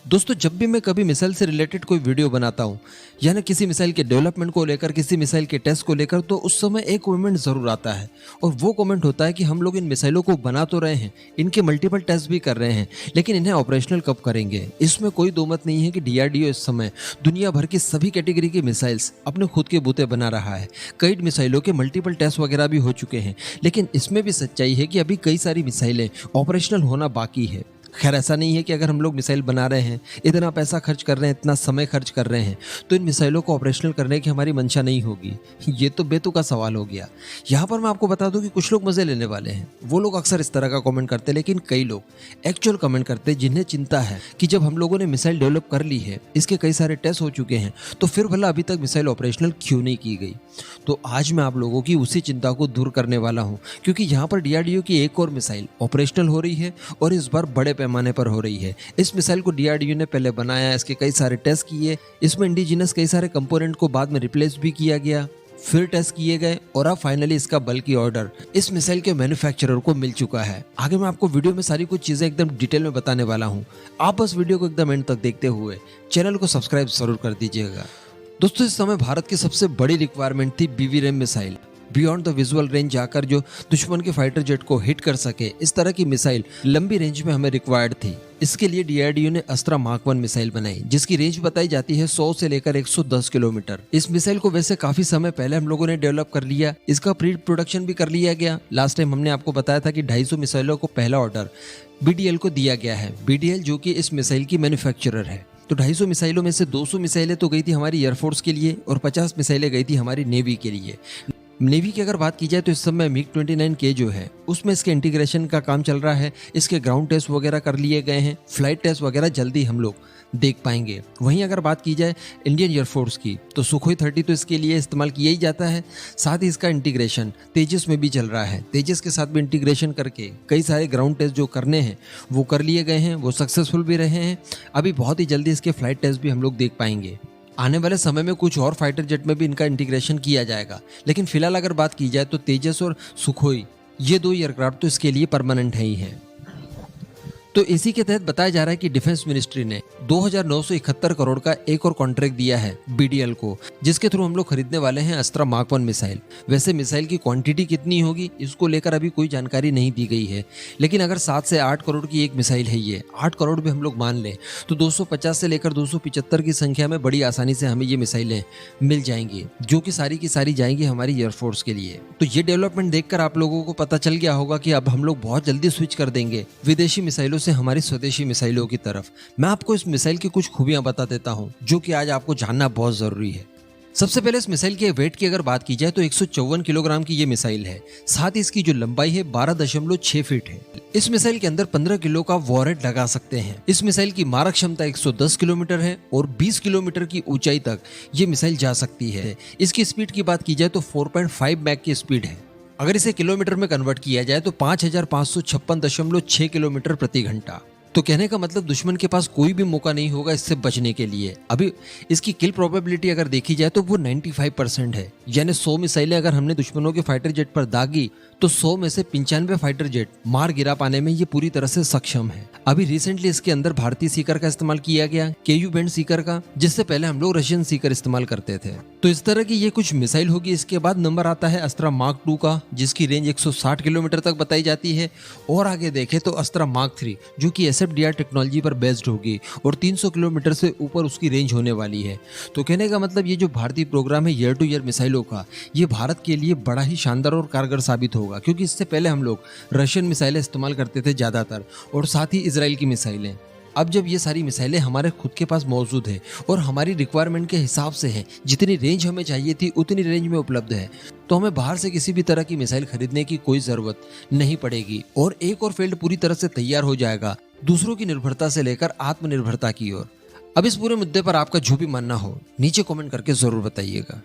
दोस्तों, जब भी मैं कभी मिसाइल से रिलेटेड कोई वीडियो बनाता हूँ यानी किसी मिसाइल के डेवलपमेंट को लेकर, किसी मिसाइल के टेस्ट को लेकर, तो उस समय एक कमेंट जरूर आता है और वो कमेंट होता है कि हम लोग इन मिसाइलों को बना तो रहे हैं, इनके मल्टीपल टेस्ट भी कर रहे हैं, लेकिन इन्हें ऑपरेशनल कब करेंगे। इसमें कोई दो मत नहीं है कि डीआरडीओ इस समय दुनिया भर की सभी कैटेगरी की मिसाइल्स अपने खुद के बूते बना रहा है। कई मिसाइलों के मल्टीपल टेस्ट वगैरह भी हो चुके हैं, लेकिन इसमें भी सच्चाई है कि अभी कई सारी मिसाइलें ऑपरेशनल होना बाकी है। खैर, ऐसा नहीं है कि अगर हम लोग मिसाइल बना रहे हैं, इतना पैसा खर्च कर रहे हैं, इतना समय खर्च कर रहे हैं, तो इन मिसाइलों को ऑपरेशनल करने की हमारी मंशा नहीं होगी। ये तो बेतुका सवाल हो गया। यहाँ पर मैं आपको बता दूं कि कुछ लोग मजे लेने वाले हैं, वो लोग अक्सर इस तरह का कमेंट करते हैं, लेकिन कई लोग एक्चुअल कमेंट करते हैं जिन्हें चिंता है कि जब हम लोगों ने मिसाइल डेवलप कर ली है, इसके कई सारे टेस्ट हो चुके हैं, तो फिर भला अभी तक मिसाइल ऑपरेशनल क्यों नहीं की गई। तो आज मैं आप लोगों की उसी चिंता को दूर करने वाला हूँ, क्योंकि यहाँ पर डीआरडीओ की एक और मिसाइल ऑपरेशनल हो रही है और इस बार बड़े पैमाने पर हो रही है। इस मिसाइल को डीआरडीओ ने पहले बनाया, इसके कई सारे टेस्ट किए, इसमें इंडिजिनस कई सारे कंपोनेंट को बाद में रिप्लेस भी किया गया, फिर टेस्ट किए गए और अब फाइनली इसका बल्कि ऑर्डर इस मिसाइल के मैन्युफैक्चरर को मिल चुका है। आगे मैं आपको वीडियो में सारी कुछ चीजें एकदम डिटेल में बताने वाला हूँ। आप बस वीडियो को एकदम एंड तक देखते हुए चैनल को सब्सक्राइब जरूर कर दीजिएगा। दोस्तों, इस समय भारत की सबसे बड़ी रिक्वायरमेंट थी BVRAM missile, beyond the visual range जाकर जो दुश्मन के फाइटर जेट को हिट कर सके। इस तरह की मिसाइल लंबी रेंज में हमें रिक्वायर्ड थी। इसके लिए डीआरडीओ ने अस्त्रा मार्क 1 मिसाइल बनाई, जिसकी रेंज बताई जाती है 100 से लेकर 110 किलोमीटर। इस मिसाइल को वैसे काफी समय पहले हम लोगों ने डेवलप कर लिया, इसका प्री प्रोडक्शन भी कर लिया गया। लास्ट टाइम हमने आपको बताया था कि 250 मिसाइलों को पहला ऑर्डर BDL को दिया गया है। BDL जो कि इस मिसाइल की मैन्युफैक्चरर है। तो 250 मिसाइलों में से 200 मिसाइलें तो गई थी हमारी एयरफोर्स के लिए और 50 मिसाइलें गई थी हमारी नेवी के लिए। नेवी की अगर बात की जाए तो इस समय MiG-29K जो है उसमें इसके इंटीग्रेशन का काम चल रहा है। इसके ग्राउंड टेस्ट वगैरह कर लिए गए हैं, फ्लाइट टेस्ट वगैरह जल्दी हम लोग देख पाएंगे। वहीं अगर बात की जाए इंडियन एयरफोर्स की, तो सुखोई 30 तो इसके लिए इस्तेमाल किया ही जाता है। साथ ही इसका इंटीग्रेशन तेजस में भी चल रहा है। तेजस के साथ भी इंटीग्रेशन करके कई सारे ग्राउंड टेस्ट जो करने हैं वो कर लिए गए हैं, वो सक्सेसफुल भी रहे हैं। अभी बहुत ही जल्दी इसके फ्लाइट टेस्ट भी हम लोग देख पाएंगे। आने वाले समय में कुछ और फाइटर जेट में भी इनका इंटीग्रेशन किया जाएगा, लेकिन फिलहाल अगर बात की जाए तो तेजस और सुखोई ये दो एयरक्राफ्ट तो इसके लिए परमानेंट है ही है। तो इसी के तहत बताया जा रहा है कि डिफेंस मिनिस्ट्री ने 2971 करोड़ का एक और कॉन्ट्रैक्ट दिया है BDL को, जिसके थ्रू हम लोग खरीदने वाले हैं अस्त्रा मार्क 1 मिसाइल। वैसे मिसाइल की क्वांटिटी कितनी होगी इसको लेकर अभी कोई जानकारी नहीं दी गई है, लेकिन अगर 7 से 8 करोड़ की एक मिसाइल है, ये 8 करोड़ भी हम लोग मान लें तो 250 से लेकर 275 की संख्या में बड़ी आसानी से हमें ये मिसाइलें मिल जाएंगी, जो कि सारी जाएंगी हमारी एयरफोर्स के लिए। तो ये डेवलपमेंट देखकर आप लोगों को पता चल गया होगा कि अब हम लोग बहुत जल्दी स्विच कर देंगे विदेशी मिसाइलों से हमारी स्वदेशी मिसाइलों की तरफ। मैं आपको इस मिसाइल की कुछ खूबियां बता देता हूं, जो कि आज आपको जानना बहुत जरूरी है। सबसे पहले इस मिसाइल के वेट की अगर बात की जाए तो 154 किलोग्राम की ये मिसाइल है। साथ ही इसकी जो लंबाई है 12.6 फीट है। इस मिसाइल के अंदर 15 किलो का वॉरहेड लगा सकते हैं। इस मिसाइल की मारक क्षमता 110 किलोमीटर है और 20 किलोमीटर की ऊंचाई तक ये मिसाइल जा सकती है। इसकी स्पीड की बात की जाए तो 4.5 मैक की स्पीड है। अगर इसे किलोमीटर में कन्वर्ट किया जाए तो 5556.6 किलोमीटर प्रति घंटा। तो कहने का मतलब दुश्मन के पास कोई भी मौका नहीं होगा इससे बचने के लिए। अभी इसकी किल प्रोबेबिलिटी अगर देखी जाए तो वो 95% है, यानी 100 मिसाइलें अगर हमने दुश्मनों के फाइटर जेट पर दागी तो 100 में से 95 फाइटर जेट मार गिरा पाने में ये पूरी तरह से सक्षम है। अभी रिसेंटली इसके अंदर भारतीय सीकर का इस्तेमाल किया गया, KU बैंड सीकर का, जिससे पहले हम लोग रशियन सीकर इस्तेमाल करते थे। तो इस तरह की ये कुछ मिसाइल होगी। इसके बाद नंबर आता है अस्त्रा मार्क 2 का, जिसकी रेंज 160 किलोमीटर तक बताई जाती है। और आगे देखें तो अस्त्रा मार्क 3 जो कि SFDR टेक्नोलॉजी पर बेस्ड होगी और 300 किलोमीटर से ऊपर उसकी रेंज होने वाली है। तो कहने का मतलब ये जो भारतीय प्रोग्राम है ईयर टू ईयर मिसाइलों का, ये भारत के लिए बड़ा ही शानदार और कारगर साबित होगा, क्योंकि इससे पहले हम लोग रशियन मिसाइलें इस्तेमाल करते थे ज़्यादातर, और साथ ही इजराइल की मिसाइलें। अब जब ये सारी मिसाइलें हमारे खुद के पास मौजूद है और हमारी रिक्वायरमेंट के हिसाब से है, जितनी रेंज हमें चाहिए थी उतनी रेंज में उपलब्ध है, तो हमें बाहर से किसी भी तरह की मिसाइल खरीदने की कोई ज़रूरत नहीं पड़ेगी और एक और फील्ड पूरी तरह से तैयार हो जाएगा, दूसरों की निर्भरता से लेकर आत्मनिर्भरता की ओर। अब इस पूरे मुद्दे पर आपका जो भी मानना हो नीचे कमेंट करके ज़रूर बताइएगा।